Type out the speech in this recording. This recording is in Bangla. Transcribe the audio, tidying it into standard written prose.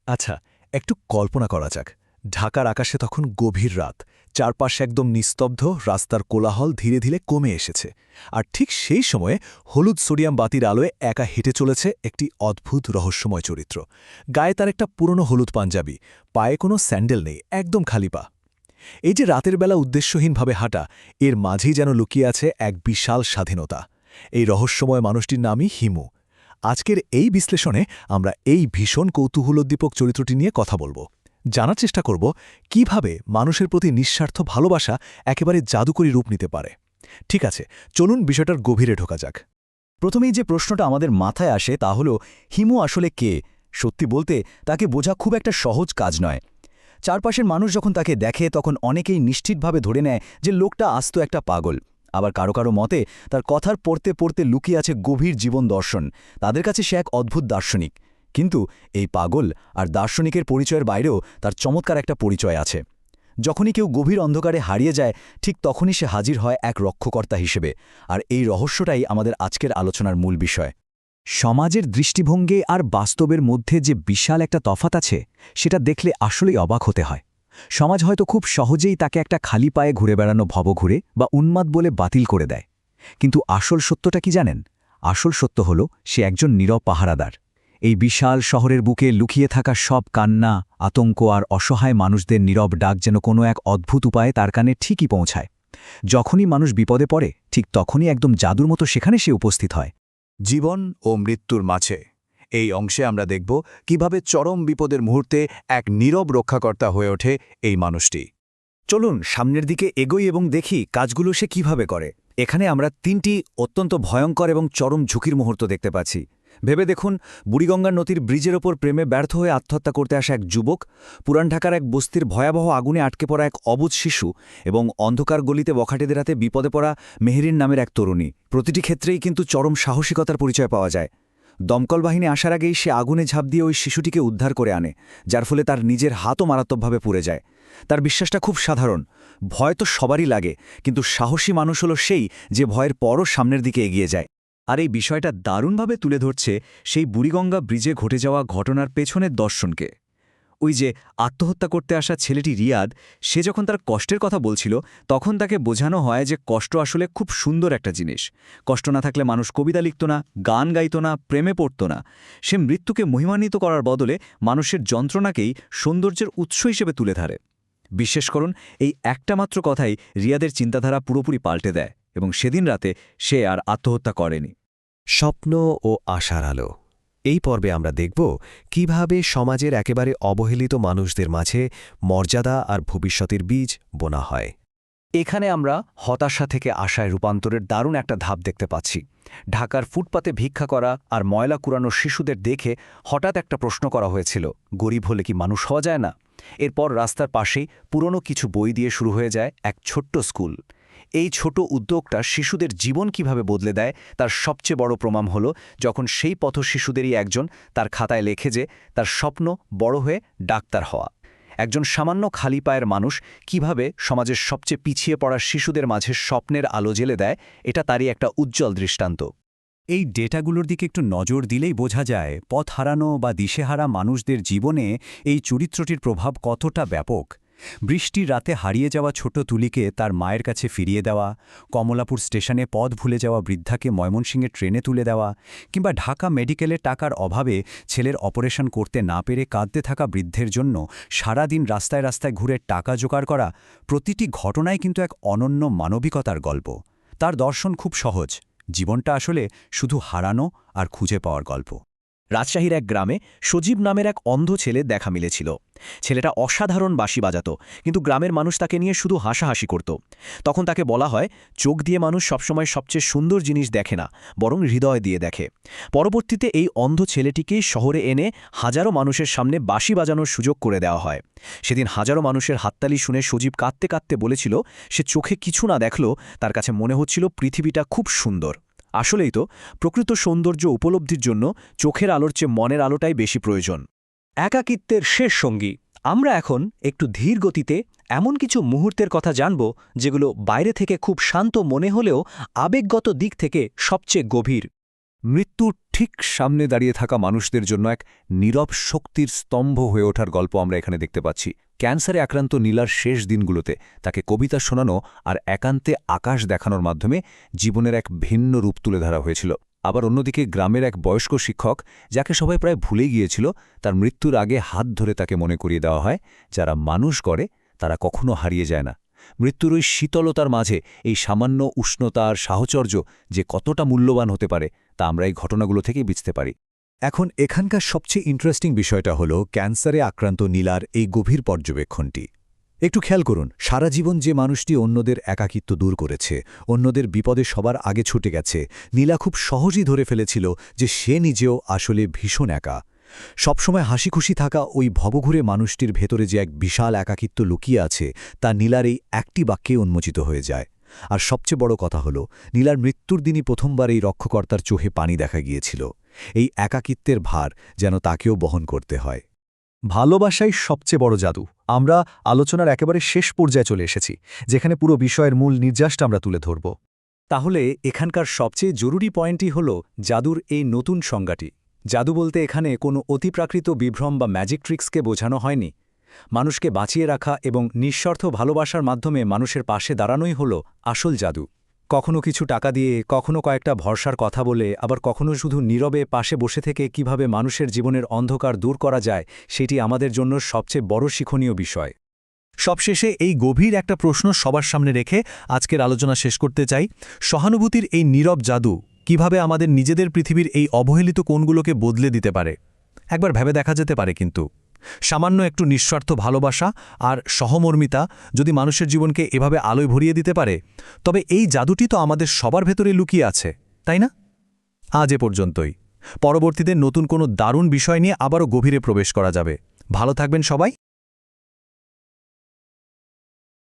আচ্ছা, একটু কল্পনা করা যাক। ঢাকার আকাশে তখন গভীর রাত, চারপাশ একদম নিস্তব্ধ, রাস্তার কোলাহল ধীরে ধীরে কমে এসেছে। আর ঠিক সেই সময়ে হলুদ সোডিয়াম বাতির আলোয় একা হেঁটে চলেছে একটি অদ্ভুত রহস্যময় চরিত্র। গায়ে তার একটা পুরনো হলুদ পাঞ্জাবি, পায়ে কোনো স্যান্ডেল নেই, একদম খালি পা। এই যে রাতের বেলা উদ্দেশ্যহীনভাবে হাঁটা, এর মাঝেই যেন লুকিয়ে আছে এক বিশাল স্বাধীনতা। এই রহস্যময় মানুষটির নামই হিমু। আজকের এই বিশ্লেষণে আমরা এই ভীষণ কৌতূহলোদ্দীপক চরিত্রটি নিয়ে কথা বলবো। জানার চেষ্টা করব কিভাবে মানুষের প্রতি নিঃস্বার্থ ভালোবাসা একেবারে জাদুকরী রূপ নিতে পারে। ঠিক আছে, চলুন বিষয়টার গভীরে ঢোকা যাক। প্রথমেই যে প্রশ্নটা আমাদের মাথায় আসে তা হল, হিমু আসলে কে? সত্যি বলতে তাকে বোঝা খুব একটা সহজ কাজ নয়। চারপাশের মানুষ যখন তাকে দেখে তখন অনেকেই নিশ্চিতভাবে ধরে নেয় যে লোকটা আস্ত একটা পাগল। আবার কারো কারো মতে তার কথার পড়তে পড়তে লুকিয়ে আছে গভীর জীবন দর্শন। তাদের কাছে সে এক অদ্ভুত দার্শনিক। কিন্তু এই পাগল আর দার্শনিকের পরিচয়ের বাইরেও তার চমৎকার একটা পরিচয় আছে। যখনই কেউ গভীর অন্ধকারে হারিয়ে যায়, ঠিক তখনই সে হাজির হয় এক রক্ষকর্তা হিসেবে। আর এই রহস্যটাই আমাদের আজকের আলোচনার মূল বিষয়। সমাজের দৃষ্টিভঙ্গি আর বাস্তবের মধ্যে যে বিশাল একটা তফাৎ আছে, সেটা দেখলে আসলেই অবাক হতে হয়। সমাজ হয়তো খুব সহজেই তাকে একটা খালি পায়ে ঘুরে বেড়ানো ভবঘুরে বা উন্মাদ বলে বাতিল করে দেয়। কিন্তু আসল সত্যটা কি জানেন? আসল সত্য হল সে একজন নীরব পাহারাদার। এই বিশাল শহরের বুকে লুকিয়ে থাকা সব কান্না, আতঙ্ক আর অসহায় মানুষদের নীরব ডাক যেন কোনো এক অদ্ভুত উপায়ে তার কানে ঠিকই পৌঁছায়। যখনই মানুষ বিপদে পড়ে, ঠিক তখনই একদম জাদুর মতো সেখানে সে উপস্থিত হয়। জীবন ও মৃত্যুর মাঝে এই অংশে আমরা দেখব কিভাবে চরম বিপদের মুহূর্তে এক নীরব রক্ষাকর্তা হয়ে ওঠে এই মানুষটি। চলুন সামনের দিকে এগোই এবং দেখি কাজগুলো সে কিভাবে করে। এখানে আমরা ৩টি অত্যন্ত ভয়ঙ্কর এবং চরম ঝুঁকির মুহূর্ত দেখতে পাচ্ছি। ভেবে দেখুন, বুড়িগঙ্গা নদীর ব্রিজের ওপর প্রেমে ব্যর্থ হয়ে আত্মহত্যা করতে আসা এক যুবক, পুরান ঢাকার এক বস্তির ভয়াবহ আগুনে আটকে পড়া এক অবুঝ শিশু এবং অন্ধকার গলিতে বখাটেদের হাতে বিপদে পড়া মেহেরিন নামের এক তরুণী। প্রতিটি ক্ষেত্রেই কিন্তু চরম সাহসিকতার পরিচয় পাওয়া যায়। দমকল বাহিনী আসার আগেই সে আগুনে ঝাঁপ দিয়ে ওই শিশুটিকে উদ্ধার করে আনে, যার ফলে তার নিজের হাতও মারাত্মকভাবে পুড়ে যায়। তার বিশ্বাসটা খুব সাধারণ, ভয় তো সবারই লাগে, কিন্তু সাহসী মানুষ হলো সেই যে ভয়ের পরও সামনের দিকে এগিয়ে যায়। আর এই বিষয়টা দারুণভাবে তুলে ধরছে সেই বুড়িগঙ্গা ব্রিজে ঘটে যাওয়া ঘটনার পেছনের দর্শনকে। ওই যে আত্মহত্যা করতে আসা ছেলেটি রিয়াদ, সে যখন তার কষ্টের কথা বলছিল, তখন তাকে বোঝানো হয় যে কষ্ট আসলে খুব সুন্দর একটা জিনিস। কষ্ট না থাকলে মানুষ কবিতা লিখত না, গান গাইত না, প্রেমে পড়ত না। সে মৃত্যুকে মহিমান্বিত করার বদলে মানুষের যন্ত্রণাকেই সৌন্দর্যের উৎস হিসেবে তুলে ধরে। বিশ্বাস করুন, এই একটা মাত্র কথাই রিয়াদের চিন্তাধারা পুরোপুরি পাল্টে দেয়, এবং সেদিন রাতে সে আর আত্মহত্যা করেনি। স্বপ্ন ও আশার আলো। এই পর্বে আমরা দেখব কিভাবে সমাজের একেবারে অবহেলিত মানুষদের মাঝে মর্যাদা আর ভবিষ্যতের বীজ বোনা হয়। এখানে আমরা হতাশা থেকে আশায় রূপান্তরের দারুণ একটা ধাপ দেখতে পাচ্ছি। ঢাকার ফুটপাতে ভিক্ষা করা আর ময়লা কুড়ানো শিশুদের দেখে হঠাৎ একটা প্রশ্ন করা হয়েছিল, গরিব হলে কি মানুষ হওয়া যায় না? এরপর রাস্তার পাশেই পুরনো কিছু বই দিয়ে শুরু হয়ে যায় এক ছোট্ট স্কুল। এই ছোট উদ্যোগটা শিশুদের জীবন কিভাবে বদলে দেয় তার সবচেয়ে বড় প্রমাণ হলো যখন সেই পথ শিশুদেরই একজন তার খাতায় লেখে যে তার স্বপ্ন বড় হয়ে ডাক্তার হওয়া। একজন সামান্য খালি পায়ের মানুষ কিভাবে সমাজের সবচেয়ে পিছিয়ে পড়া শিশুদের মাঝে স্বপ্নের আলো জ্বেলে দেয়, এটা তারই একটা উজ্জ্বল দৃষ্টান্ত। এই ডেটাগুলোর দিকে একটু নজর দিলেই বোঝা যায় পথ হারানো বা দিশেহারা মানুষদের জীবনে এই চরিত্রটির প্রভাব কতটা ব্যাপক। বৃষ্টির রাতে হারিয়ে যাওয়া ছোট তুলিকে তার মায়ের কাছে ফিরিয়ে দেওয়া, কমলাপুর স্টেশনে পথ ভুলে যাওয়া বৃদ্ধাকে ময়মনসিংহে ট্রেনে তুলে দেওয়া, কিংবা ঢাকা মেডিকেলে টাকার অভাবে ছেলের অপারেশন করতে না পেরে কাঁদতে থাকা বৃদ্ধের জন্য সারা দিন রাস্তায় রাস্তায় ঘুরে টাকা জোগাড় করা, প্রতিটি ঘটনাই কিন্তু এক অনন্য মানবিকতার গল্প। তার দর্শন খুব সহজ, জীবনটা আসলে শুধু হারানো আর খুঁজে পাওয়ার গল্প। রাজশাহীর এক গ্রামে সজীব নামের এক অন্ধ ছেলে দেখা মিলেছিল। ছেলেটা অসাধারণ বাঁশি বাজাত, কিন্তু গ্রামের মানুষ তাকে নিয়ে শুধু হাসাহাসি করত। তখন তাকে বলা হয়, চোখ দিয়ে মানুষ সবসময় সবচেয়ে সুন্দর জিনিস দেখে না, বরং হৃদয় দিয়ে দেখে। পরবর্তীতে এই অন্ধ ছেলেটিকেই শহরে এনে হাজারো মানুষের সামনে বাঁশি বাজানোর সুযোগ করে দেওয়া হয়। সেদিন হাজারো মানুষের হাততালি শুনে সজীব কাঁদতে কাঁদতে বলেছিল, সে চোখে কিছু না দেখল, তার কাছে মনে হচ্ছিল পৃথিবীটা খুব সুন্দর। আসলেই তো, প্রকৃত সৌন্দর্য উপলব্ধির জন্য চোখের আলোর চেয়ে মনের আলোটাই বেশি প্রয়োজন। একাকিত্বের শেষ সঙ্গী। আমরা এখন একটু ধীর গতিতে এমন কিছু মুহূর্তের কথা জানব যেগুলো বাইরে থেকে খুব শান্ত মনে হলেও আবেগগত দিক থেকে সবচেয়ে গভীর। মৃত্যুর ঠিক সামনে দাঁড়িয়ে থাকা মানুষদের জন্য এক নীরব শক্তির স্তম্ভ হয়ে ওঠার গল্প আমরা এখানে দেখতে পাচ্ছি। ক্যান্সারে আক্রান্ত নীলার শেষ দিনগুলোতে তাকে কবিতা শোনানো আর একান্তে আকাশ দেখানোর মাধ্যমে জীবনের এক ভিন্ন রূপ তুলে ধরা হয়েছিল। আবার অন্যদিকে গ্রামের এক বয়স্ক শিক্ষক, যাকে সবাই প্রায় ভুলে গিয়েছিল, তার মৃত্যুর আগে হাত ধরে তাকে মনে করিয়ে দেওয়া হয়, যারা মানুষ করে তারা কখনো হারিয়ে যায় না। মৃত্যুর ওই শীতলতার মাঝে এই সামান্য উষ্ণতা আর সাহচর্য যে কতটা মূল্যবান হতে পারে তা আমরা এই ঘটনাগুলো থেকেই বুঝতে পারি। এখন এখানকার সবচেয়ে ইন্টারেস্টিং বিষয়টা হলো ক্যান্সারে আক্রান্ত নীলার এই গভীর পর্যবেক্ষণটি। একটু খেয়াল করুন, সারা জীবন যে মানুষটি অন্যদের একাকিত্ব দূর করেছে, অন্যদের বিপদে সবার আগে ছুটে গেছে, নীলা খুব সহজেই ধরে ফেলেছিল যে সে নিজেও আসলে ভীষণ একা। সবসময় হাসিখুশি থাকা ওই ভবঘুরে মানুষটির ভেতরে যে এক বিশাল একাকিত্ব লুকিয়ে আছে তা নীলার এই একটি বাক্যে উন্মোচিত হয়ে যায়। আর সবচেয়ে বড় কথা হলো, নীলার মৃত্যুর দিনই প্রথমবার এই রক্ষকর্তার চোখে পানি দেখা গিয়েছিল। এই একাকিত্বের ভার যেন তাকেও বহন করতে হয়। ভালোবাসাই সবচেয়ে বড় জাদু। আমরা আলোচনার একেবারে শেষ পর্যায়ে চলে এসেছি, যেখানে পুরো বিষয়ের মূল নির্যাসটা আমরা তুলে ধরব। তাহলে এখানকার সবচেয়ে জরুরি পয়েন্টই হল জাদুর এই নতুন সংজ্ঞাটি। জাদু বলতে এখানে কোনো অতিপ্রাকৃত বিভ্রম বা ম্যাজিক ট্রিক্সকে বোঝানো হয়নি। মানুষকে বাঁচিয়ে রাখা এবং নিঃস্বার্থ ভালোবাসার মাধ্যমে মানুষের পাশে দাঁড়ানোই হল আসল জাদু। কখনো কিছু টাকা দিয়ে, কখনো কয়েকটা ভরসার কথা বলে, আবার কখনো শুধু নীরবে পাশে বসে থেকে কিভাবে মানুষের জীবনের অন্ধকার দূর করা যায়, সেটি আমাদের জন্য সবচেয়ে বড় শিক্ষণীয় বিষয়। সবশেষে এই গভীর একটা প্রশ্ন সবার সামনে রেখে আজকের আলোচনা শেষ করতে চাই। সহানুভূতির এই নীরব জাদু কিভাবে আমাদের নিজেদের পৃথিবীর এই অবহেলিত কোণগুলোকে বদলে দিতে পারে? একবার ভেবে দেখা যেতে পারে কিন্তু। সামান্য একটু নিঃস্বার্থ ভালোবাসা আর সহমর্মিতা যদি মানুষের জীবনকে এভাবে আলোয় ভরিয়ে দিতে পারে, তবে এই জাদুটি তো আমাদের সবার ভেতরে লুকিয়ে আছে, তাই না? আজ এ পর্যন্তই। পরবর্তীতে নতুন কোনো দারুণ বিষয় নিয়ে আবারও গভীরে প্রবেশ করা যাবে। ভালো থাকবেন সবাই।